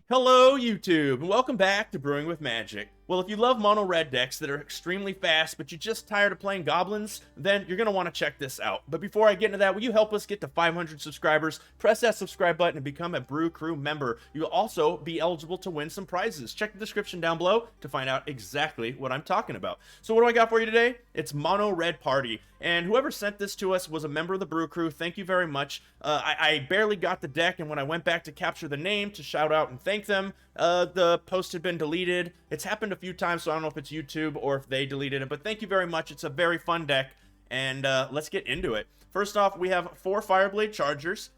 Hello YouTube, and welcome back to Brewing with Magic. Well, if you love mono red decks that are extremely fast, but you're just tired of playing goblins, then you're going to want to check this out. But before I get into that, will you help us get to 500 subscribers? Press that subscribe button and become a Brew Crew member. You'll also be eligible to win some prizes. Check the description down below to find out exactly what I'm talking about. So what do I got for you today? It's Mono Red Party. And whoever sent this to us was a member of the Brew Crew. Thank you very much. I barely got the deck, and when I went back to capture the name to shout out and thank them, the post had been deleted. It's happened a few times, so I don't know if it's YouTube or if they deleted it, but thank you very much. It's a very fun deck, and let's get into it. First off, we have 4 Fireblade Chargers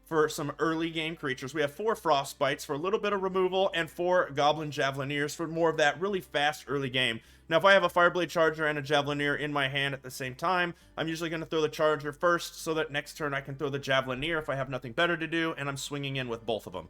for some early game creatures. We have 4 Frostbites for a little bit of removal, and 4 Goblin Javelineers for more of that really fast early game. Now, if I have a Fireblade Charger and a Javelineer in my hand at the same time, I'm usually going to throw the Charger first, so that next turn I can throw the Javelineer if I have nothing better to do, and I'm swinging in with both of them.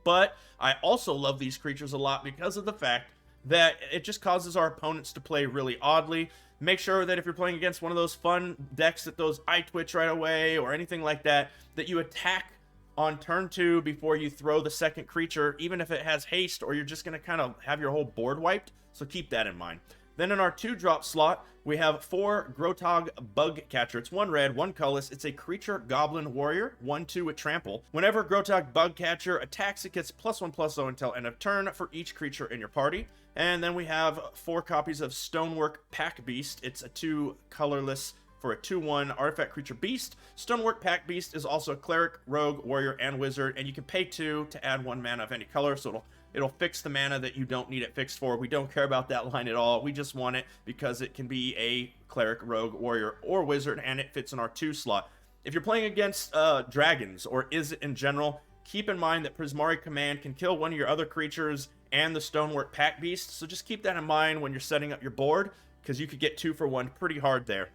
But I also love these creatures a lot because of the fact that it just causes our opponents to play really oddly. Make sure that if you're playing against one of those fun decks that those eye twitch right away or anything like that, that you attack on turn 2 before you throw the second creature, even if it has haste, or you're just going to kind of have your whole board wiped. So keep that in mind. Then in our 2-drop slot, we have 4 Grotog Bug Catcher. It's 1 red, 1 colorless. It's a creature goblin warrior, 1/2 with trample. Whenever Grotog Bug Catcher attacks, it gets +1/+0 until end of turn for each creature in your party. And then we have 4 copies of Stonework Pack Beast. It's a 2 colorless for a 2/1 artifact creature beast. Stonework Pack Beast is also a cleric, rogue, warrior, and wizard, and you can pay 2 to add 1 mana of any color, so it'll fix the mana that you don't need it fixed for. We don't care about that line at all. We just want it because it can be a cleric, rogue, warrior, or wizard, and it fits in our 2 slot. If you're playing against dragons, or Izzet in general, keep in mind that Prismari Command can kill one of your other creatures and the Stonework Pack Beast, so just keep that in mind when you're setting up your board, because you could get 2 for 1 pretty hard there.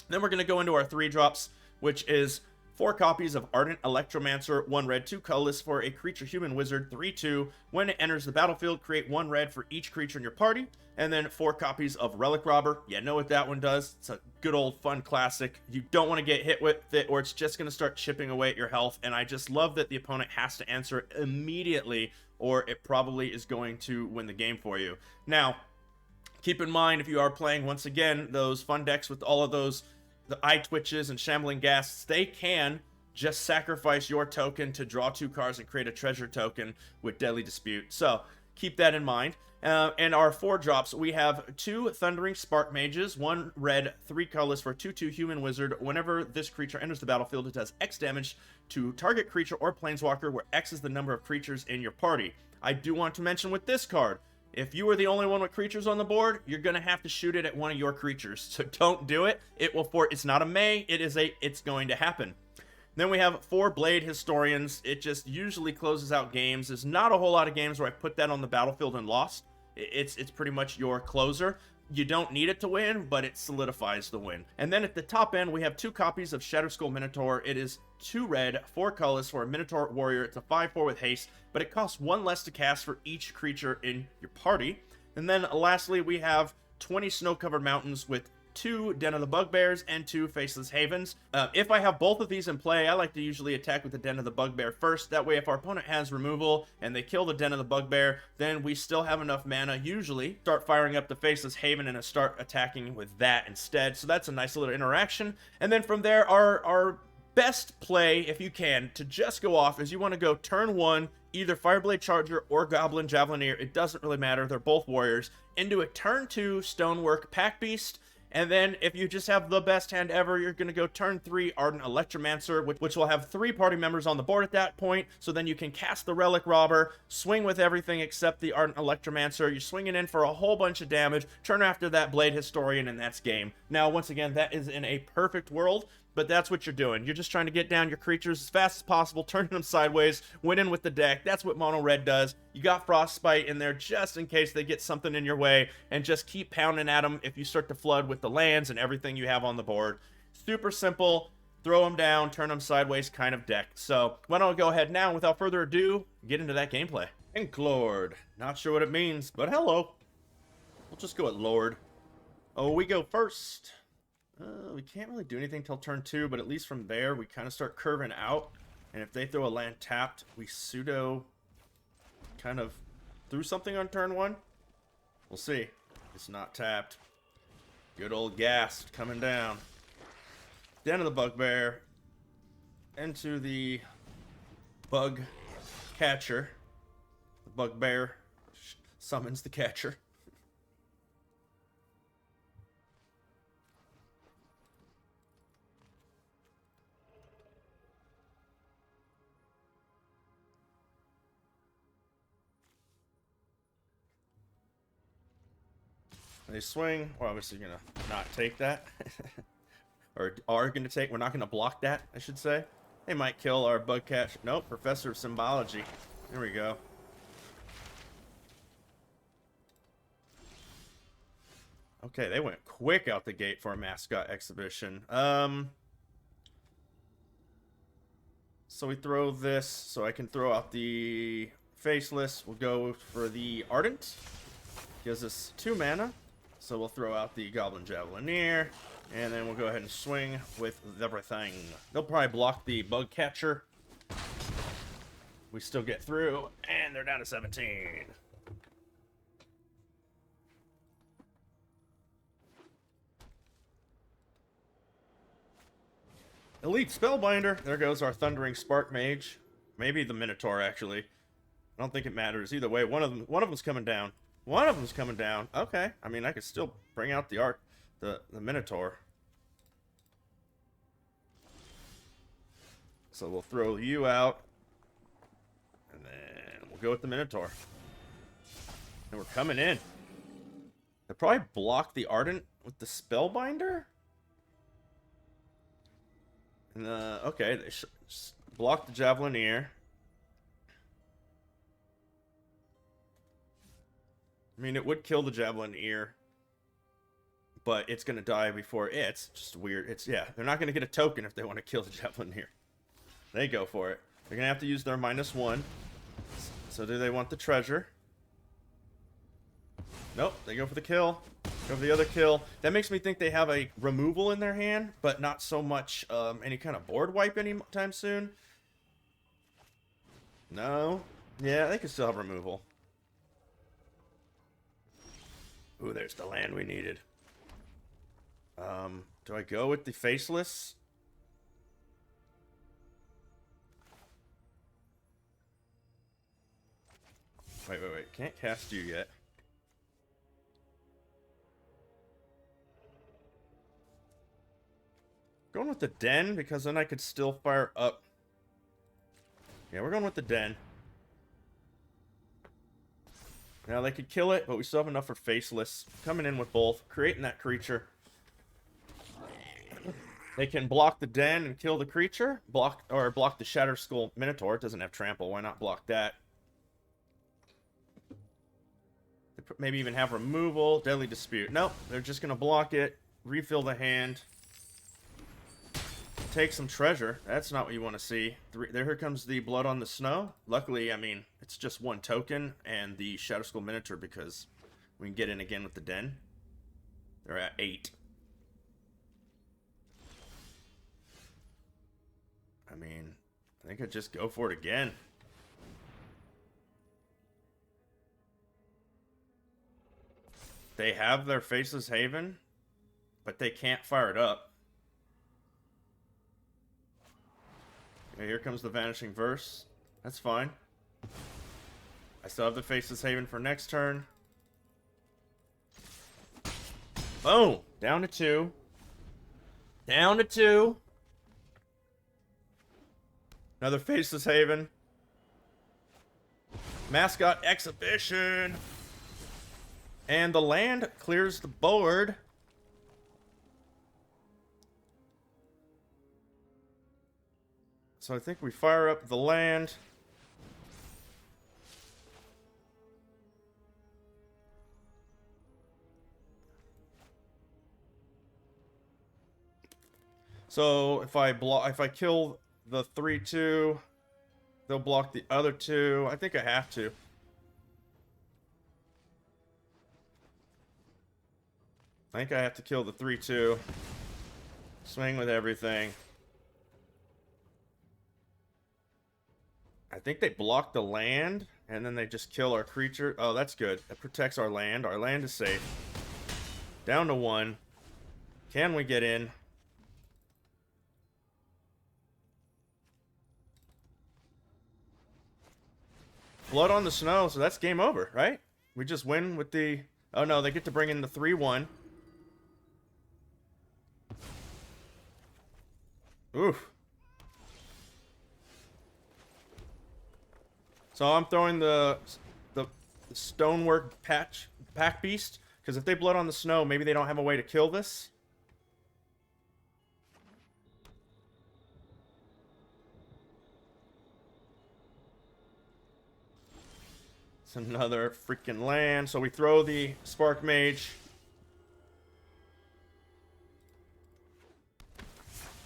Then we're going to go into our 3 drops, which is 4 copies of Ardent Electromancer, 1 red, 2 colorless for a creature human wizard, 3/2. When it enters the battlefield, create 1 red for each creature in your party. And then 4 copies of Relic Robber. You know what that one does. It's a good old fun classic. You don't want to get hit with it, or it's just going to start chipping away at your health. And I just love that the opponent has to answer it immediately, or it probably is going to win the game for you. Now, keep in mind, if you are playing, once again, those fun decks with all of those the eye twitches and shambling ghasts, they can just sacrifice your token to draw 2 cards and create a treasure token with Deadly Dispute. So keep that in mind. And our 4 drops, we have 2 Thundering Spark Mages, 1 red, 3 colorless for 2/2 human wizard. Whenever this creature enters the battlefield, it does X damage to target creature or planeswalker, where X is the number of creatures in your party. I do want to mention with this card, if you are the only one with creatures on the board, you're going to have to shoot it at one of your creatures. So don't do it. It's not a may, it's going to happen. Then we have 4 Blade Historians. It just usually closes out games. There's not a whole lot of games where I put that on the battlefield and lost. It's pretty much your closer. You don't need it to win, but it solidifies the win. And then at the top end, we have 2 copies of Shadowskull Minotaur. It is 2 red, 4 colors for a Minotaur Warrior. It's a 5/4 with haste, but it costs 1 less to cast for each creature in your party. And then lastly, we have 20 Snow-Covered Mountains with 2 Den of the Bugbears and 2 Faceless Havens. If I have both of these in play, I like to usually attack with the Den of the Bugbear first. That way, if our opponent has removal and they kill the Den of the Bugbear, then we still have enough mana, usually, start firing up the Faceless Haven and start attacking with that instead. So that's a nice little interaction. And then from there, our best play, if you can, to just go off is you want to go turn 1, either Fireblade Charger or Goblin Javelineer. It doesn't really matter. They're both warriors. Into a turn 2 Stonework Pack Beast. And then, if you just have the best hand ever, you're going to go turn 3 Ardent Electromancer, which will have 3 party members on the board at that point. So then you can cast the Relic Robber, swing with everything except the Ardent Electromancer. You're swinging in for a whole bunch of damage. Turn after that Blade Historian, and that's game. Now, once again, that is in a perfect world, but that's what you're doing. You're just trying to get down your creatures as fast as possible, turning them sideways, winning with the deck. That's what Mono Red does. You got Frostbite in there just in case they get something in your way, and just keep pounding at them if you start to flood with the lands and everything you have on the board. Super simple, throw them down, turn them sideways kind of deck. So why don't I go ahead now, without further ado, get into that gameplay. Inclord. Not sure what it means, but hello. We'll just go at Lord. Oh, we go first. We can't really do anything till turn 2, but at least from there, we kind of start curving out. And if they throw a land tapped, we pseudo kind of threw something on turn 1. We'll see. It's not tapped. Good old Ghast coming down. Den of the Bugbear. Into the Bug Catcher. The Bugbear summons the Catcher. They swing. We're obviously gonna not take that. Or are gonna take. We're not gonna block that, I should say. They might kill our bug catch. Nope, Professor of Symbology. There we go. Okay, they went quick out the gate for a mascot exhibition. So we throw this, so I can throw out the Faceless. We'll go for the Ardent. Gives us 2 mana. So we'll throw out the Goblin Javelineer. And then we'll go ahead and swing with everything. They'll probably block the Bug Catcher. We still get through, and they're down to 17. Elite Spellbinder. There goes our Thundering Spark Mage. Maybe the Minotaur, actually. I don't think it matters. Either way, one of them's coming down. One of them's coming down. Okay. I mean, I could still bring out the Minotaur. So we'll throw you out. And then we'll go with the Minotaur. And we're coming in. They probably block the Ardent with the Spellbinder? And, okay, they block the Javelineer. I mean, it would kill the Javelineer, but it's going to die before it's just weird. It's, yeah, they're not going to get a token if they want to kill the Javelineer. They go for it. They're going to have to use their -1. So do they want the treasure? Nope, they go for the kill. Go for the other kill. That makes me think they have a removal in their hand, but not so much any kind of board wipe anytime soon. No. Yeah, they can still have removal. Ooh, there's the land we needed. Do I go with the Faceless? Wait. Can't cast you yet. Going with the Den, because then I could still fire up. Yeah, we're going with the Den. Now, they could kill it, but we still have enough for Faceless. Coming in with both, creating that creature. They can block the Den and kill the creature. Block the Shatter Skull Minotaur. It doesn't have trample. Why not block that? Maybe even have removal. Deadly Dispute. Nope. They're just going to block it. Refill the hand. Take some treasure. That's not what you want to see. Here comes the Blood on the Snow. Luckily, I mean, it's just 1 token and the Shadow Skull Minotaur because we can get in again with the Den. They're at 8. I mean, I think I'd just go for it again. They have their Faceless Haven, but they can't fire it up. Okay, here comes the Vanishing Verse. That's fine. I still have the Faceless Haven for next turn. Boom! Down to 2. Down to 2. Another Faceless Haven. Mascot Exhibition. And the land clears the board. So I think we fire up the land. So if I kill the 3/2, they'll block the other 2. I think I have to. I think I have to kill the 3/2. Swing with everything. I think they blocked the land, And then they just kill our creature. Oh, that's good. That protects our land. Our land is safe. Down to 1. Can we get in? Blood on the snow, so that's game over, right? We just win with the... Oh no, they get to bring in the 3-1. Oof. So I'm throwing the stonework pack beast, because if they blood on the snow, maybe they don't have a way to kill this. It's another freaking land. So we throw the Spark Mage.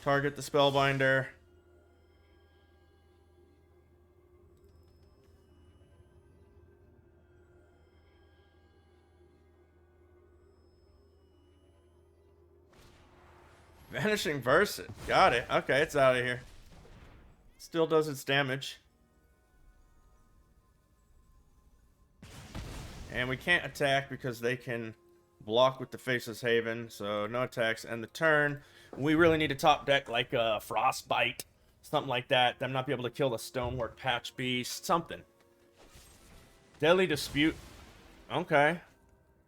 Target the Spellbinder. Vanishing Versa. Got it. Okay, it's out of here. Still does its damage. And we can't attack because they can block with the Faceless Haven. So no attacks. And the turn, we really need to top deck like a Frostbite. Something like that. Them not be able to kill the Stonework Patch Beast. Something. Deadly Dispute. Okay.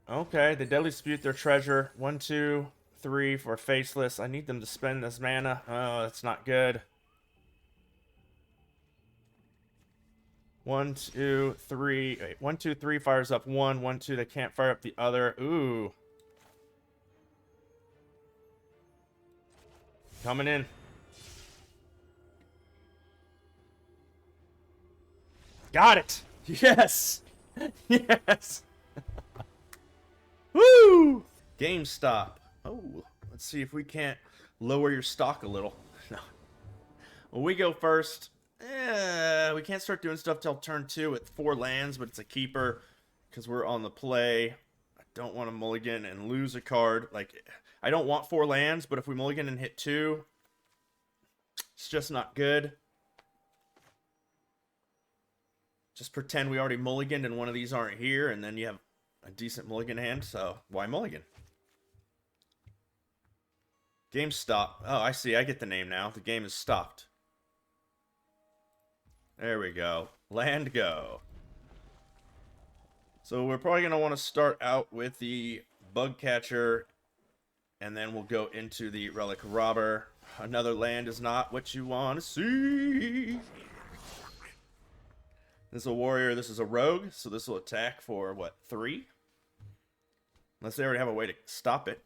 Okay. The Deadly Dispute, their treasure. 1, 2, 3 for Faceless. I need them to spend this mana. Oh, that's not good. 1, 2, 3. Wait, 1, 2, 3 fires up 1. 1, 2. They can't fire up the other. Ooh. Coming in. Got it. Yes. Yes. Woo. GameStop. Oh, let's see if we can't lower your stock a little. No. Well, we go first. We can't start doing stuff till turn 2 with 4 lands, but it's a keeper because we're on the play. I don't want to mulligan and lose a card. Like, I don't want 4 lands, but if we mulligan and hit 2, it's just not good. Just pretend we already mulliganed and one of these aren't here, and then you have a decent mulligan hand, so why mulligan? Game stop. Oh, I see. I get the name now. The game is stopped. There we go. Land go. So we're probably going to want to start out with the Bug Catcher, and then we'll go into the Relic Robber. Another land is not what you want to see. This is a warrior. This is a rogue, so this will attack for, what, 3? Unless they already have a way to stop it.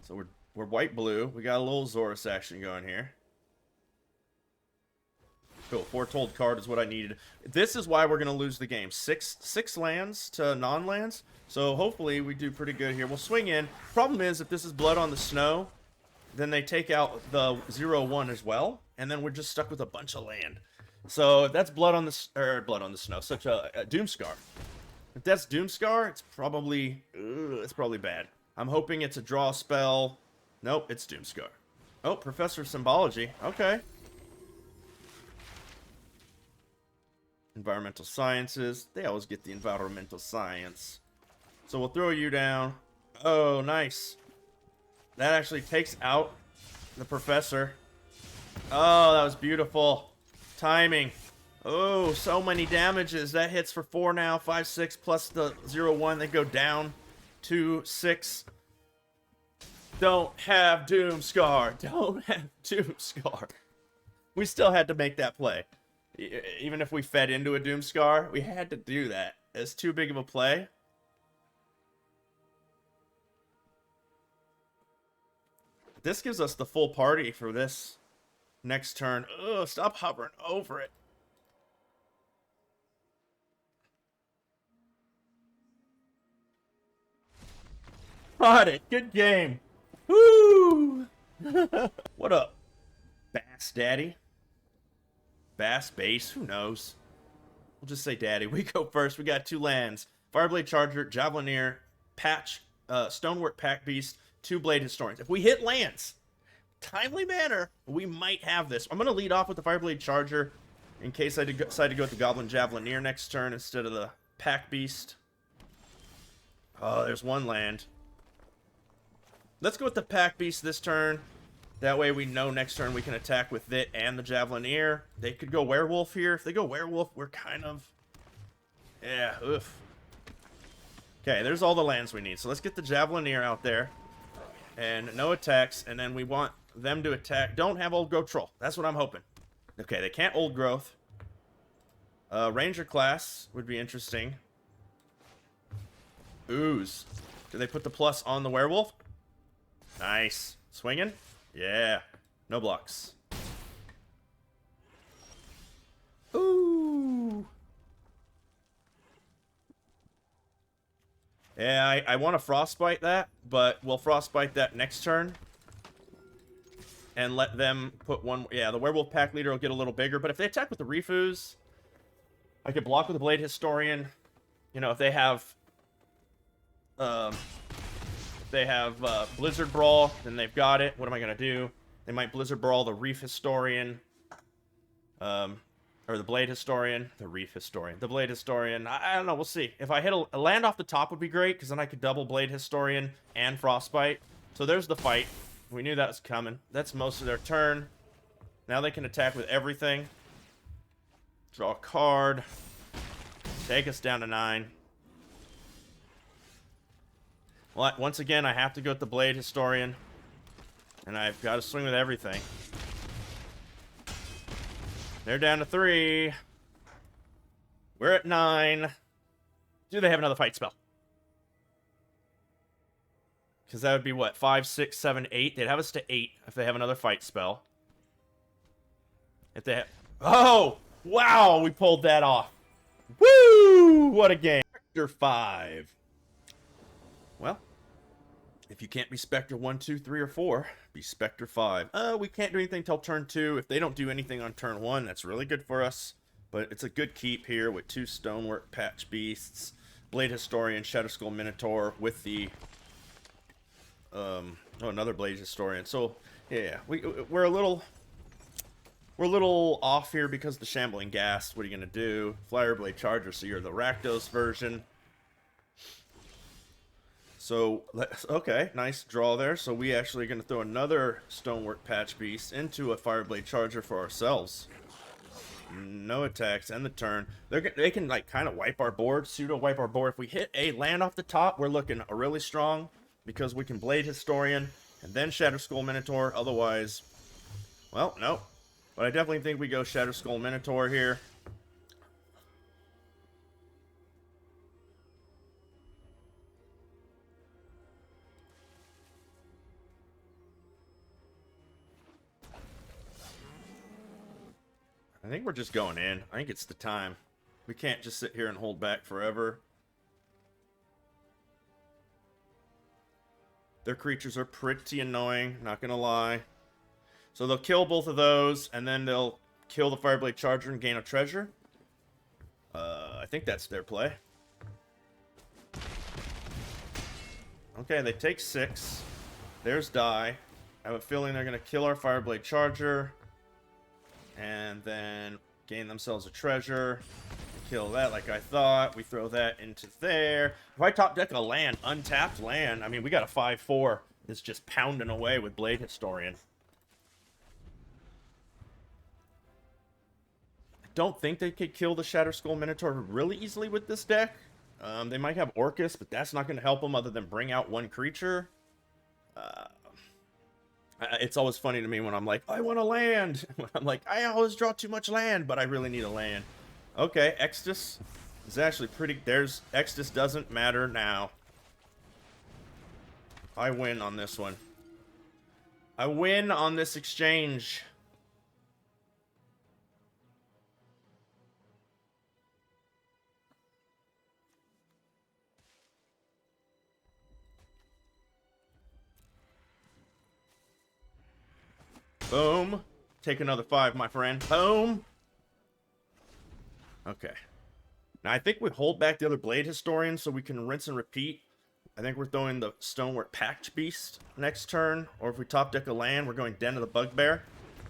So we're white-blue. We got a little Azorius action going here. Cool. Foretold card is what I needed. This is why we're going to lose the game. Six lands to non-lands. So hopefully we do pretty good here. We'll swing in. Problem is, if this is blood on the snow, then they take out the 0-1 as well. And then we're just stuck with a bunch of land. So if that's blood on the snow. Such a Doomscar. If that's Doomscar, it's probably bad. I'm hoping it's a draw spell. Nope, it's Doomscar. Oh, Professor Symbology. Okay. Environmental Sciences. They always get the environmental science. So we'll throw you down. Oh, nice. That actually takes out the Professor. Oh, that was beautiful. Timing. Oh, so many damages. That hits for 4 now. 5, 6 plus the 0-1. They go down. 2, 6. Don't have Doomscar. Don't have Doomscar. We still had to make that play. Even if we fed into a Doomscar, we had to do that. It's too big of a play. This gives us the full party for this next turn. Ugh, stop hovering over it. Got it. Good game. Woo! What up, Bass Daddy? Bass, Base, who knows? We'll just say Daddy. We go first. We got 2 lands. Fireblade Charger, Javelineer, Patch, Stonework Pack Beast, 2 Blade Historians. If we hit lands, timely manner, we might have this. I'm going to lead off with the Fireblade Charger. in case I decide to go with the Goblin Javelineer next turn instead of the Pack Beast. Oh, there's one land. Let's go with the Pack Beast this turn. That way we know next turn we can attack with it and the Javelineer. They could go Werewolf here. If they go Werewolf, we're kind of... yeah, oof. Okay, there's all the lands we need. So let's get the Javelineer out there. And no attacks. And then we want them to attack. Don't have Old Growth Troll. That's what I'm hoping. Okay, they can't Old Growth. Ranger class would be interesting. Ooze. Do they put the plus on the Werewolf? Nice. Swinging? Yeah. No blocks. Ooh. Yeah, I want to Frostbite that, but we'll Frostbite that next turn. And let them put one... yeah, the Werewolf Pack Leader will get a little bigger, but if they attack with the Refuse, I could block with the Blade Historian. You know, if they have... Blizzard Brawl, then they've got it. What am I going to do? They might Blizzard Brawl the Reef Historian. Or the Blade Historian. The Reef Historian. The Blade Historian. I don't know. We'll see. If I hit a land off the top would be great, because then I could double Blade Historian and Frostbite. So there's the fight. We knew that was coming. That's most of their turn. Now they can attack with everything. Draw a card. Take us down to 9. Well, once again, I have to go with the Blade Historian. And I've got to swing with everything. They're down to 3. We're at 9. Do they have another fight spell? Because that would be what? 5, 6, 7, 8. They'd have us to 8 if they have another fight spell. If they have... oh! Wow! We pulled that off. Woo! What a game. Spectre 5. Well, if you can't be Spectre 1, 2, 3, or 4, be Spectre 5. We can't do anything till turn 2. If they don't do anything on turn 1, that's really good for us. But it's a good keep here with 2 Stonework Patch Beasts, Blade Historian, Shadow Skull Minotaur with the... oh, another Blade Historian. So, yeah, we're a little off here because of the Shambling Ghast. What are you going to do? Flyer Blade Charger, so you're the Rakdos version. So, okay, nice draw there. So we actually are going to throw another Stonework Patch Beast into a Fireblade Charger for ourselves. No attacks, end the turn. They can, like, kind of wipe our board, pseudo-wipe our board. If we hit a land off the top, we're looking really strong because we can Blade Historian and then Shadow Skull Minotaur. Otherwise, well, no. But I definitely think we go Shadow Skull Minotaur here. I think we're just going in. I think it's the time. We can't just sit here and hold back forever. Their creatures are pretty annoying, not gonna lie. So they'll kill both of those, and then they'll kill the Fireblade Charger and gain a treasure. I think that's their play. Okay, they take 6. There's die. I have a feeling they're gonna kill our Fireblade Charger. And then gain themselves a treasure. Kill that like I thought. We throw that into there. If I top deck a land, untapped land, I mean, we got a 5/4 that's just pounding away with Blade Historian. I don't think they could kill the Shadow Skull Minotaur really easily with this deck. They might have Orcus, but that's not going to help them other than bring out one creature. It's always funny to me when I'm like, I want a land. When I'm like, I always draw too much land, but I really need a land. Okay, Extus is actually pretty... Extus doesn't matter now. I win on this one. I win on this exchange. Boom. Take another 5, my friend. Boom. Okay. Now, I think we hold back the other Blade Historian so we can rinse and repeat. I think we're throwing the Stonework Patch Beast next turn. Or if we top deck a land, we're going Den of the Bugbear.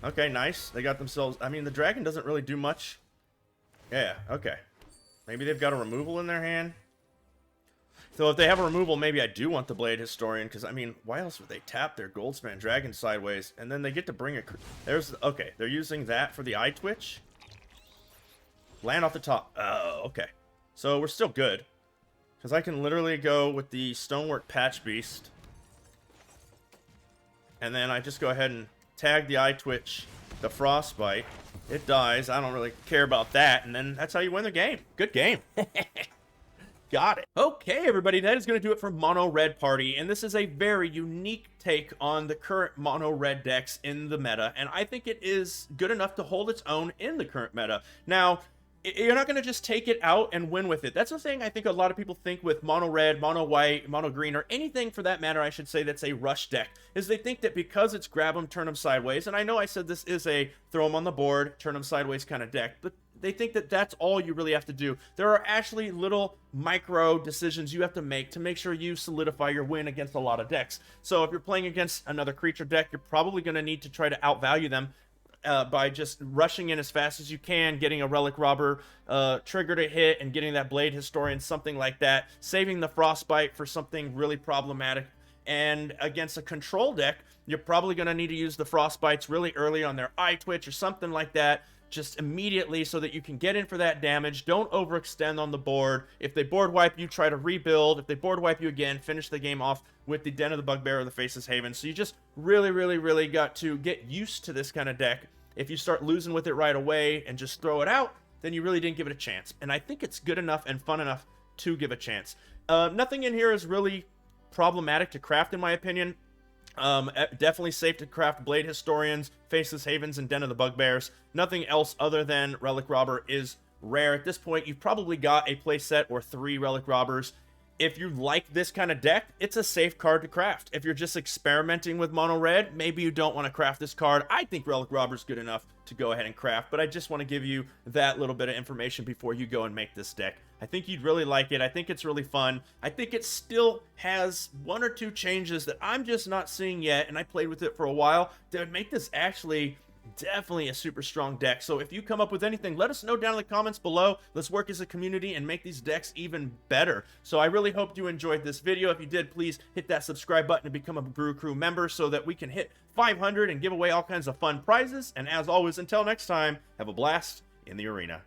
Okay, nice. They got themselves... I mean, the dragon doesn't really do much Yeah, okay. Maybe they've got a removal in their hand. So if they have a removal, maybe I do want the Blade Historian, because, I mean, why else would they tap their Goldspan Dragon sideways, and then they get to bring a... Okay, they're using that for the Eye Twitch. Land off the top. Oh, okay. So we're still good. Because I can literally go with the Stonework Patch Beast. And then I just go ahead and tag the Eye Twitch, the Frostbite. It dies. I don't really care about that. And then that's how you win the game. Good game. Got it. Okay, everybody, that is going to do it for Mono Red Party, and this is a very unique take on the current Mono Red decks in the meta, and I think it is good enough to hold its own in the current meta. Now, you're not going to just take it out and win with it. That's the thing I think a lot of people think with Mono Red, Mono White, Mono Green, or anything for that matter, I should say, that's a rush deck, is they think that because it's grab them, turn them sideways, and I know I said this is a throw them on the board, turn them sideways kind of deck, but they think that that's all you really have to do. There are actually little micro decisions you have to make sure you solidify your win against a lot of decks. So if you're playing against another creature deck, you're probably going to need to try to outvalue them by just rushing in as fast as you can, getting a Relic Robber trigger to hit, and getting that Blade Historian, something like that, saving the Frostbite for something really problematic. And against a control deck, you're probably going to need to use the Frostbites really early on their Eye Twitch or something like that, just immediately, so that you can get in for that damage. Don't overextend on the board. If they board wipe you, try to rebuild. If they board wipe you again, finish the game off with the Den of the Bugbear or the Faceless Haven. So you just really got to get used to this kind of deck. If you start losing with it right away and just throw it out, then you really didn't give it a chance. And I think it's good enough and fun enough to give a chance. Nothing in here is really problematic to craft, in my opinion. Definitely safe to craft Blade Historians, Faceless Havens, and Den of the Bugbears. Nothing else other than Relic Robber is rare. At this point, you've probably got a playset or 3 Relic Robbers. If you like this kind of deck, it's a safe card to craft. If you're just experimenting with Mono Red, maybe you don't want to craft this card. I think Relic Robber is good enough to go ahead and craft, but I just want to give you that little bit of information before you go and make this deck. I think you'd really like it. I think it's really fun. I think it still has 1 or 2 changes that I'm just not seeing yet, and I played with it for a while, that would make this actually definitely a super strong deck. So if you come up with anything, let us know down in the comments below. Let's work as a community and make these decks even better. So I really hope you enjoyed this video. If you did, please hit that subscribe button and become a Brew Crew member so that we can hit 500 and give away all kinds of fun prizes. And as always, until next time, have a blast in the arena.